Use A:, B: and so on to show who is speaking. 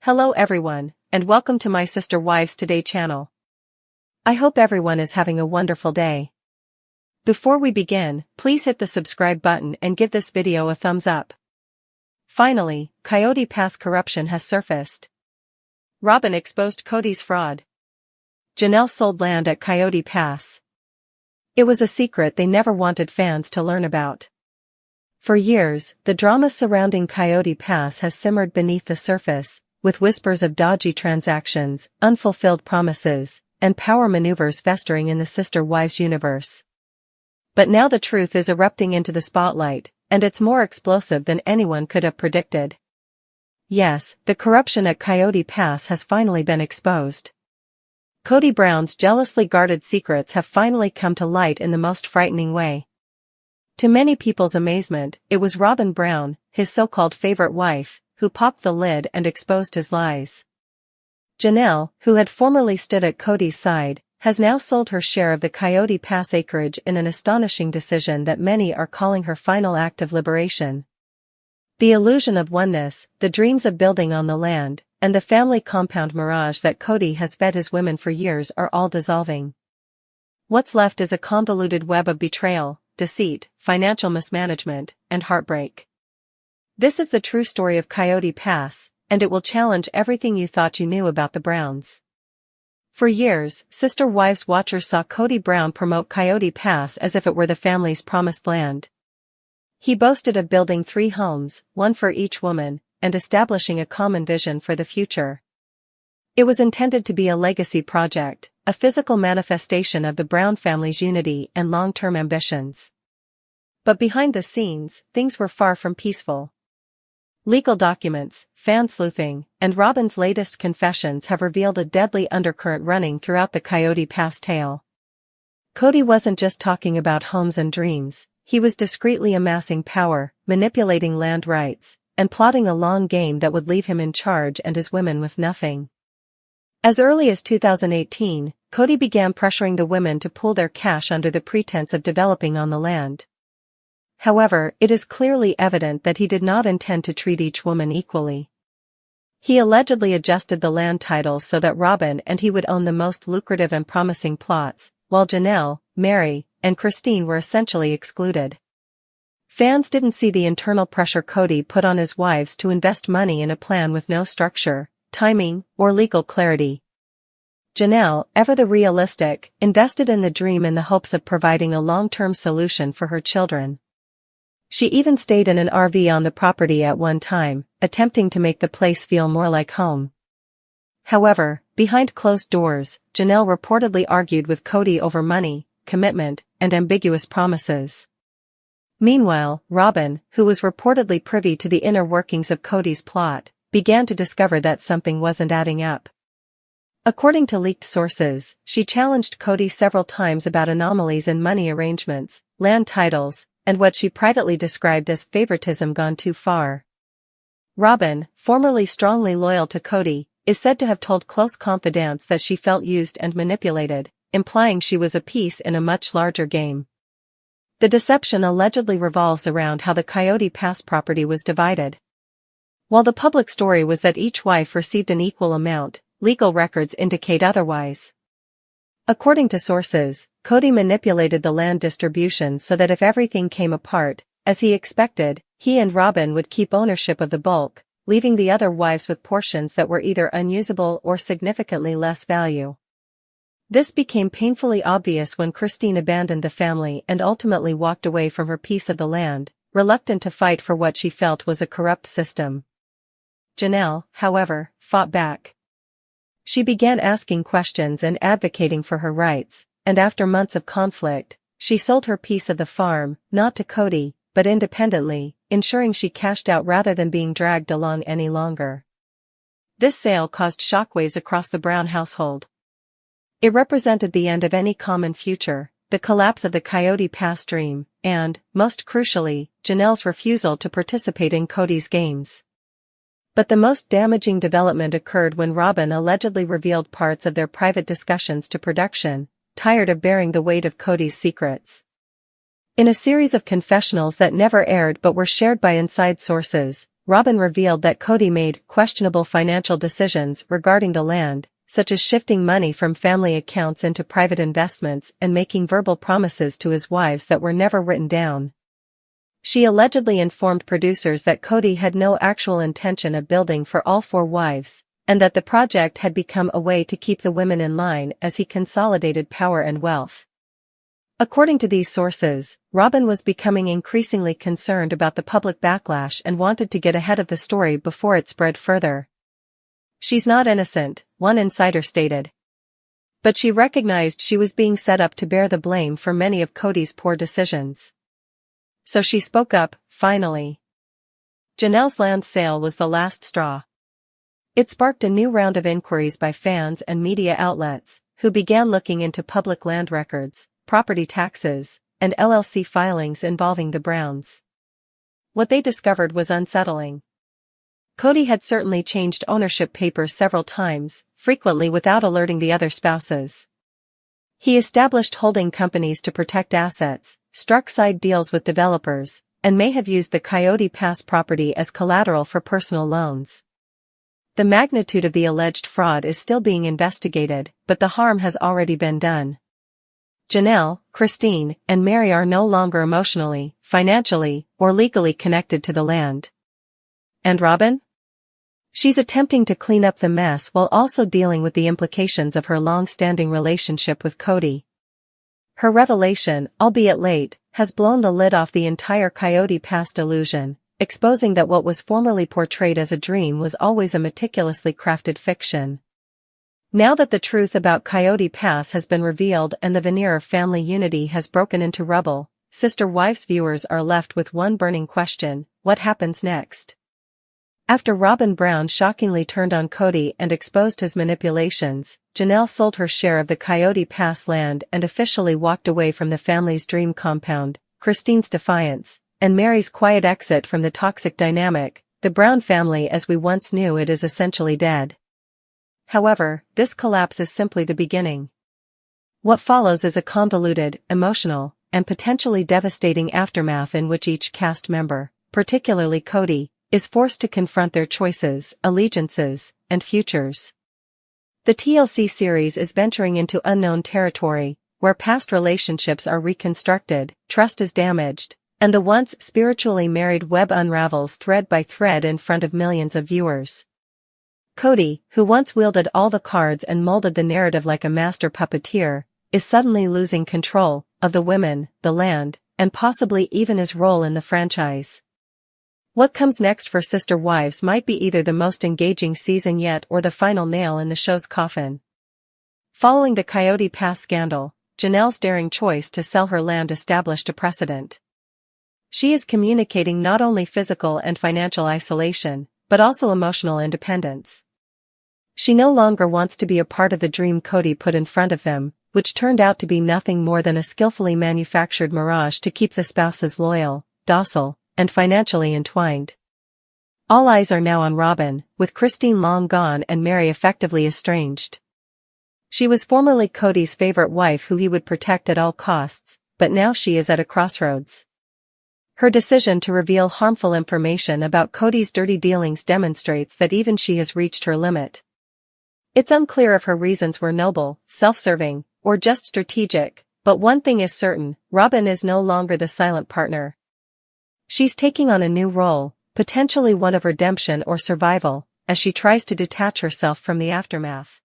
A: Hello everyone, and welcome to my Sister Wives Today channel. I hope everyone is having a wonderful day. Before we begin, please hit the subscribe button and give this video a thumbs up. Finally, Coyote Pass corruption has surfaced. Robyn exposed Kody's fraud. Janelle sold land at Coyote Pass. It was a secret they never wanted fans to learn about. For years, the drama surrounding Coyote Pass has simmered beneath the surface, with whispers of dodgy transactions, unfulfilled promises, and power maneuvers festering in the Sister Wives universe. But now the truth is erupting into the spotlight, and it's more explosive than anyone could have predicted. Yes, the corruption at Coyote Pass has finally been exposed. Kody Brown's jealously guarded secrets have finally come to light in the most frightening way. To many people's amazement, it was Robyn Brown, his so-called favorite wife, who popped the lid and exposed his lies. Janelle, who had formerly stood at Kody's side, has now sold her share of the Coyote Pass acreage in an astonishing decision that many are calling her final act of liberation. The illusion of oneness, the dreams of building on the land, and the family compound mirage that Kody has fed his women for years are all dissolving. What's left is a convoluted web of betrayal, deceit, financial mismanagement, and heartbreak. This is the true story of Coyote Pass, and it will challenge everything you thought you knew about the Browns. For years, Sister Wives watchers saw Kody Brown promote Coyote Pass as if it were the family's promised land. He boasted of building 3 homes, one for each woman, and establishing a common vision for the future. It was intended to be a legacy project, a physical manifestation of the Brown family's unity and long-term ambitions. But behind the scenes, things were far from peaceful. Legal documents, fan sleuthing, and Robyn's latest confessions have revealed a deadly undercurrent running throughout the Coyote Pass tale. Kody wasn't just talking about homes and dreams, he was discreetly amassing power, manipulating land rights, and plotting a long game that would leave him in charge and his women with nothing. As early as 2018, Kody began pressuring the women to pool their cash under the pretense of developing on the land. However, it is clearly evident that he did not intend to treat each woman equally. He allegedly adjusted the land titles so that Robyn and he would own the most lucrative and promising plots, while Janelle, Mary, and Christine were essentially excluded. Fans didn't see the internal pressure Kody put on his wives to invest money in a plan with no structure, timing, or legal clarity. Janelle, ever the realistic, invested in the dream in the hopes of providing a long-term solution for her children. She even stayed in an RV on the property at one time, attempting to make the place feel more like home. However, behind closed doors, Janelle reportedly argued with Kody over money, commitment, and ambiguous promises. Meanwhile, Robyn, who was reportedly privy to the inner workings of Kody's plot, began to discover that something wasn't adding up. According to leaked sources, she challenged Kody several times about anomalies in money arrangements, land titles, and what she privately described as favoritism gone too far. Robyn, formerly strongly loyal to Kody, is said to have told close confidants that she felt used and manipulated, implying she was a piece in a much larger game. The deception allegedly revolves around how the Coyote Pass property was divided. While the public story was that each wife received an equal amount, legal records indicate otherwise. According to sources, Kody manipulated the land distribution so that if everything came apart, as he expected, he and Robyn would keep ownership of the bulk, leaving the other wives with portions that were either unusable or significantly less value. This became painfully obvious when Christine abandoned the family and ultimately walked away from her piece of the land, reluctant to fight for what she felt was a corrupt system. Janelle, however, fought back. She began asking questions and advocating for her rights, and after months of conflict, she sold her piece of the farm, not to Kody, but independently, ensuring she cashed out rather than being dragged along any longer. This sale caused shockwaves across the Brown household. It represented the end of any common future, the collapse of the Coyote Pass dream, and, most crucially, Janelle's refusal to participate in Kody's games. But the most damaging development occurred when Robyn allegedly revealed parts of their private discussions to production, tired of bearing the weight of Kody's secrets. In a series of confessionals that never aired but were shared by inside sources, Robyn revealed that Kody made questionable financial decisions regarding the land, such as shifting money from family accounts into private investments and making verbal promises to his wives that were never written down. She allegedly informed producers that Kody had no actual intention of building for all 4 wives, and that the project had become a way to keep the women in line as he consolidated power and wealth. According to these sources, Robyn was becoming increasingly concerned about the public backlash and wanted to get ahead of the story before it spread further. "She's not innocent," one insider stated. But she recognized she was being set up to bear the blame for many of Kody's poor decisions. So she spoke up, finally. Janelle's land sale was the last straw. It sparked a new round of inquiries by fans and media outlets, who began looking into public land records, property taxes, and LLC filings involving the Browns. What they discovered was unsettling. Kody had certainly changed ownership papers several times, frequently without alerting the other spouses. He established holding companies to protect assets, struck side deals with developers, and may have used the Coyote Pass property as collateral for personal loans. The magnitude of the alleged fraud is still being investigated, but the harm has already been done. Janelle, Christine, and Meri are no longer emotionally, financially, or legally connected to the land. And Robyn? She's attempting to clean up the mess while also dealing with the implications of her long-standing relationship with Kody. Her revelation, albeit late, has blown the lid off the entire Coyote Pass delusion, exposing that what was formerly portrayed as a dream was always a meticulously crafted fiction. Now that the truth about Coyote Pass has been revealed and the veneer of family unity has broken into rubble, Sister Wives viewers are left with one burning question: what happens next? After Robyn Brown shockingly turned on Kody and exposed his manipulations, Janelle sold her share of the Coyote Pass land and officially walked away from the family's dream compound. Christine's defiance, and Meri's quiet exit from the toxic dynamic, the Brown family as we once knew it is essentially dead. However, this collapse is simply the beginning. What follows is a convoluted, emotional, and potentially devastating aftermath in which each cast member, particularly Kody, is forced to confront their choices, allegiances, and futures. The TLC series is venturing into unknown territory, where past relationships are reconstructed, trust is damaged, and the once spiritually married web unravels thread by thread in front of millions of viewers. Kody, who once wielded all the cards and molded the narrative like a master puppeteer, is suddenly losing control of the women, the land, and possibly even his role in the franchise. What comes next for Sister Wives might be either the most engaging season yet or the final nail in the show's coffin. Following the Coyote Pass scandal, Janelle's daring choice to sell her land established a precedent. She is communicating not only physical and financial isolation, but also emotional independence. She no longer wants to be a part of the dream Kody put in front of them, which turned out to be nothing more than a skillfully manufactured mirage to keep the spouses loyal, docile, and financially entwined. All eyes are now on Robyn, with Christine long gone and Meri effectively estranged. She was formerly Kody's favorite wife who he would protect at all costs, but now she is at a crossroads. Her decision to reveal harmful information about Kody's dirty dealings demonstrates that even she has reached her limit. It's unclear if her reasons were noble, self-serving, or just strategic, but one thing is certain: Robyn is no longer the silent partner. She's taking on a new role, potentially one of redemption or survival, as she tries to detach herself from the aftermath.